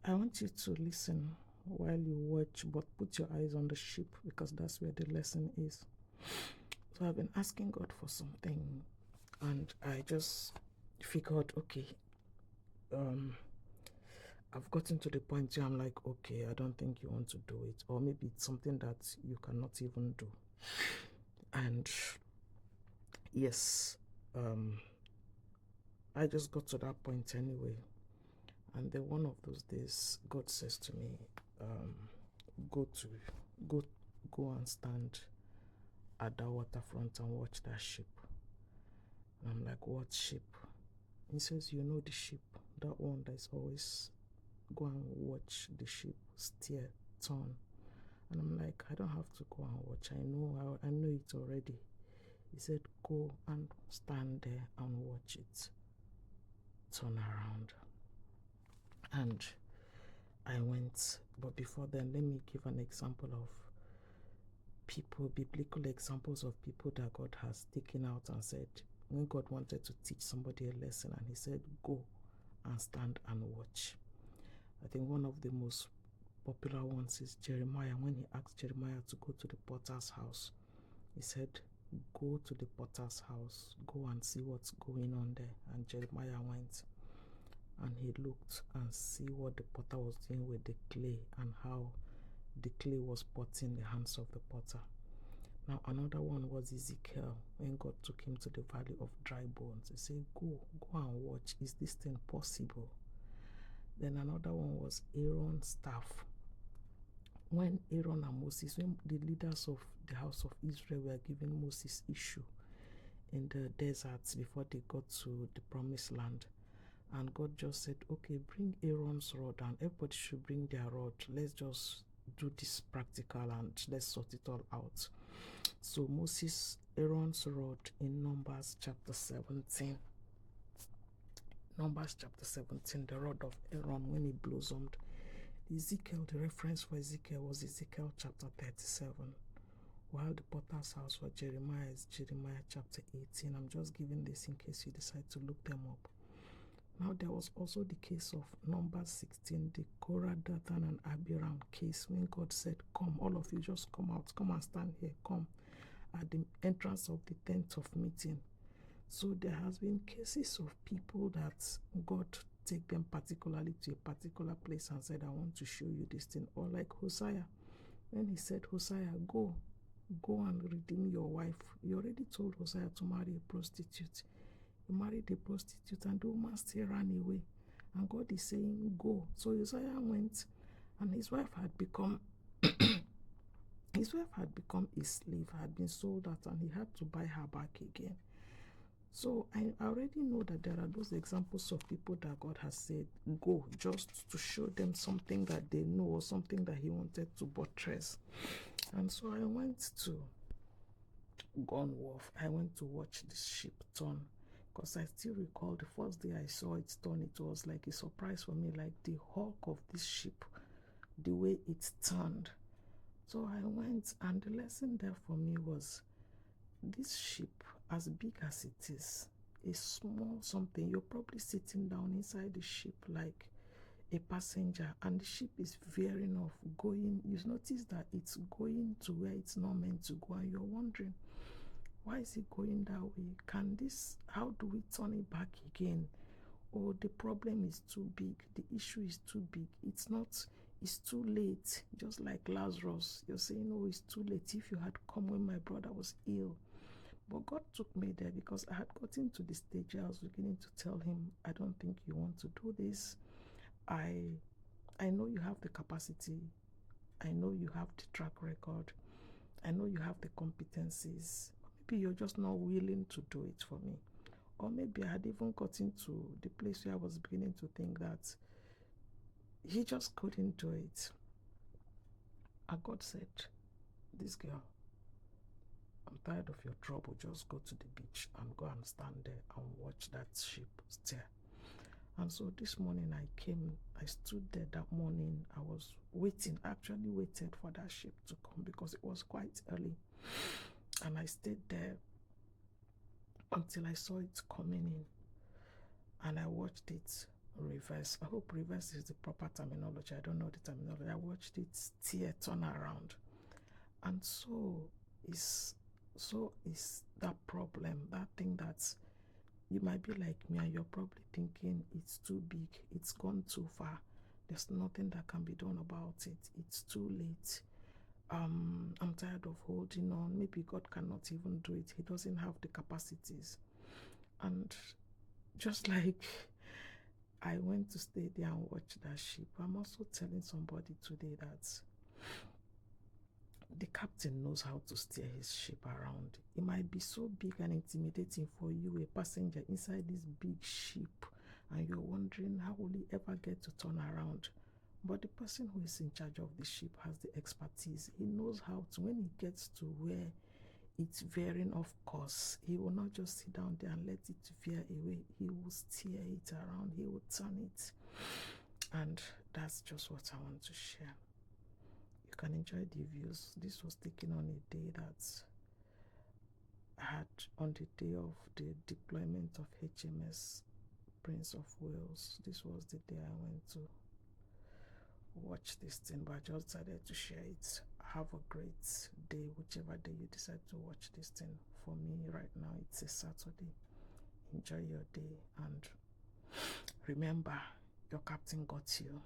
I want you to listen while you watch, but put your eyes on the ship because that's where the lesson is. So I've been asking God for something, and I just figured, okay, I've gotten to the point where I'm like, okay, I don't think you want to do it, or maybe it's something that you cannot even do. And yes, I just got to that point anyway. And then one of those days, God says to me, go and stand at that waterfront and watch that ship. And I'm like, what ship? He says, you know the ship, that one that's always go and watch the ship steer, turn. And I'm like, I don't have to go and watch. I know it already. He said, go and stand there and watch it turn around. And I went, but before then, let me give an example of people, biblical examples of people that God has taken out and said, when God wanted to teach somebody a lesson, and He said, go and stand and watch. I think one of the most popular ones is Jeremiah. When He asked Jeremiah to go to the potter's house, He said, go to the potter's house, go and see what's going on there. And Jeremiah went and he looked and see what the potter was doing with the clay and how the clay was put in the hands of the potter. Now another one was Ezekiel. When God took him to the valley of dry bones, He said, go and watch, is this thing possible? Then another one was Aaron's staff. When Aaron and Moses, when the leaders of the house of Israel were giving Moses issue in the deserts before they got to the promised land, and God just said, okay, bring Aaron's rod, and everybody should bring their rod. Let's just do this practical and let's sort it all out. So Moses, Aaron's rod in Numbers chapter 17. Numbers chapter 17, the rod of Aaron when he blossomed. Ezekiel, the reference for Ezekiel was Ezekiel chapter 37. While the potter's house for Jeremiah is Jeremiah chapter 18. I'm just giving this in case you decide to look them up. Now there was also the case of Numbers 16, the Korah, Dathan and Abiram case, when God said, come, all of you just come out, come and stand here, come, at the entrance of the tent of meeting. So there has been cases of people that God take them particularly to a particular place and said, I want to show you this thing. Or like Hosea, when he said, Hosea, go and redeem your wife. You already told Hosea to marry a prostitute. He married a prostitute and the woman still ran away. And God is saying, go. So Hosea went, and his wife had become a slave, had been sold out, and he had to buy her back again. So I already know that there are those examples of people that God has said, go, just to show them something that they know or something that He wanted to buttress. And so I went to Gone Wharf. I went to watch the ship turn, because I still recall the first day I saw it turn, it was like a surprise for me, like the hulk of this ship, the way it turned. So I went, and the lesson there for me was, this ship, as big as it is small something. You're probably sitting down inside the ship like a passenger, and the ship is veering off, going. You notice that it's going to where it's not meant to go, and you're wondering, why is it going that way? How do we turn it back again? Or the problem is too big, the issue is too big, it's too late. Just like Lazarus, you're saying, oh, it's too late. If you had come when my brother was ill. But God took me there because I had gotten to the stage where I was beginning to tell Him, I don't think you want to do this. I know you have the capacity. I know you have the track record. I know you have the competencies. Maybe you're just not willing to do it for me. Or maybe I had even gotten to the place where I was beginning to think that He just couldn't do it. And God said, this girl, I'm tired of your trouble. Just go to the beach and go and stand there and watch that ship steer. And so this morning I stood there that morning. I was waiting, actually waited for that ship to come because it was quite early. And I stayed there until I saw it coming in. And I watched it reverse. I hope reverse is the proper terminology. I don't know the terminology. I watched it steer, turn around. And so is that problem, that thing that you might be like me and you're probably thinking it's too big, it's gone too far, there's nothing that can be done about it, it's too late. I'm tired of holding on. Maybe God cannot even do it. He doesn't have the capacities. And just like I went to stay there and watch that ship, I'm also telling somebody today that the captain knows how to steer his ship around. It might be so big and intimidating for you, a passenger inside this big ship, and you're wondering how will he ever get to turn around. But the person who is in charge of the ship has the expertise. He knows how to, when he gets to where it's veering off course, he will not just sit down there and let it veer away. He will steer it around, he will turn it. And that's just what I want to share. You can enjoy the views. This was taken on a day that I had, on the day of the deployment of HMS Prince of Wales. This was the day I went to watch this thing, but I just decided to share it. Have a great day, whichever day you decide to watch this thing. For me right now, it's a Saturday. Enjoy your day, and remember, your captain got you.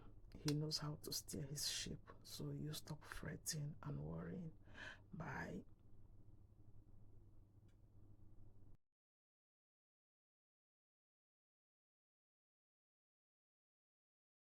He knows how to steer his ship, so you stop fretting and worrying. Bye.